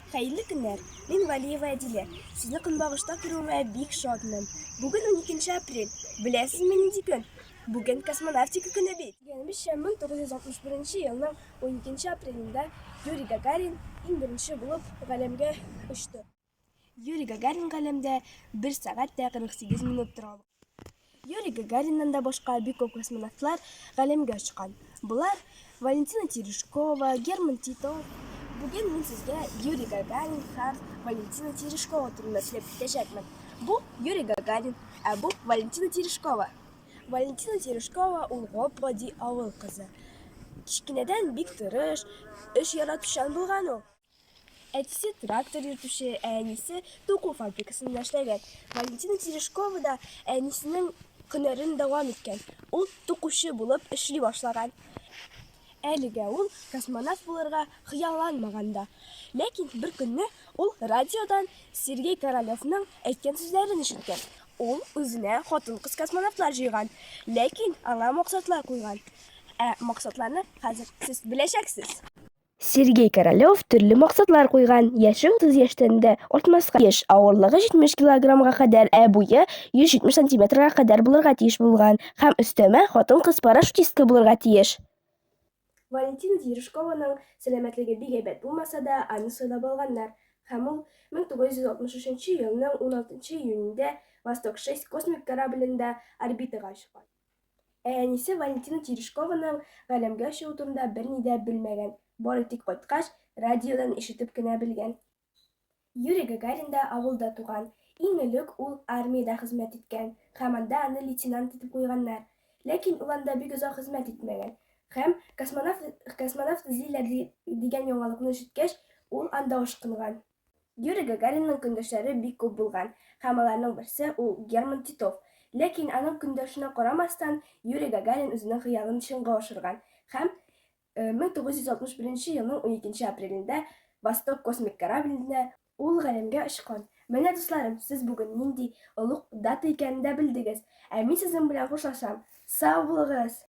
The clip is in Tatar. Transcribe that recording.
Хәерле көннәр. Мин Валиева Әдилә. Сезне көнбагышта күрүемә бик шатмын. Бүген 12 апрель. Беләсезме нинди көн? Бүген космонавтика көне бит. Дигәнебезчә, 1961 елның 12 апрелендә Юрий Гагарин иң беренче булып галәмгә очты. Юрий Гагарин галәмдә 1 сәгать тә 48 минут тора. Юрий Гагариннан да башка бик күп космонавтлар галәмгә очкан. Булар Валентина Терешкова, Герман Титов. Бүген мин сезгә Юрий Гагарин һәм Валентина Терешкова турында сөйләп китәчәкмен. Бу Юрий Гагарин, ә бу Валентина Терешкова. Валентина Терешкова ул гап-гади авыл кызы. Кичкенәдән бик тырыш, эш яратучан булган ул. Әтисе трактор йөртүче, ә әнисе туку фабрикасында эшләгән. Валентина Терешкова да әнисенең һөнәрен дәвам иткән. Ул тукучы булып эшли башлаган. Әлегә ул космонавт булырга хыялланмаган да. Ләкин бер көнне ул радиодан Сергей Королевның әйткән сүзләрен ишеткән. Ул үзенә хатын-кыз космонавтлар җыйган, ләкин аңа максатлар куйган. Максатларны хәзер сез беләчәксез. Сергей Королев төрле максатлар куйган. Яше 30 яшьтән дә артмаска тиеш, авырлыгы 70 килограммга кадәр, ә буе 170 сантиметрга кадәр булырга тиеш булган һәм өстәмә хатын-кыз парашютистка булырга тиеш. Валентина Терешкованың сәламәтлеге бик әйбәт булмаса да, аны сыйлап алганнар. Һәм ул 1963 елның 16 июнендә Восток-6 космик кораблендә орбитага чыккан. Әнисе Валентина Терешкованың галәмгә чыгу турында берни дә белмәгән. Бары тик кайткач, радиодан ишетеп кенә белгән. Юрий Гагарин да авылда туган. Иң элек ул армиядә хезмәт иткән һәм анда аны лейтенант итеп куйганнар. Ләкин ул анда бик озак хезмәт итмәгән. Һәм космонавт эзлиләр дигән яңалыкны ишеткәч, ул анда ашкынган. Юрий Гагаринның көндәшләре бик күп булган, һәм аларның берсе ул Герман Титов. Ләкин аның көндәшенә карамастан, Юрий Гагарин үзенең хыялын чынга ашырган һәм 1961 елның 12 апрелендә Восток космик кораблендә ул галәмгә очкан. Менә дусларым, сез бүген нинди олуг дата икәнен дә белдегез. Ә мин сезнең белән хушлашам. Сау булыгыз!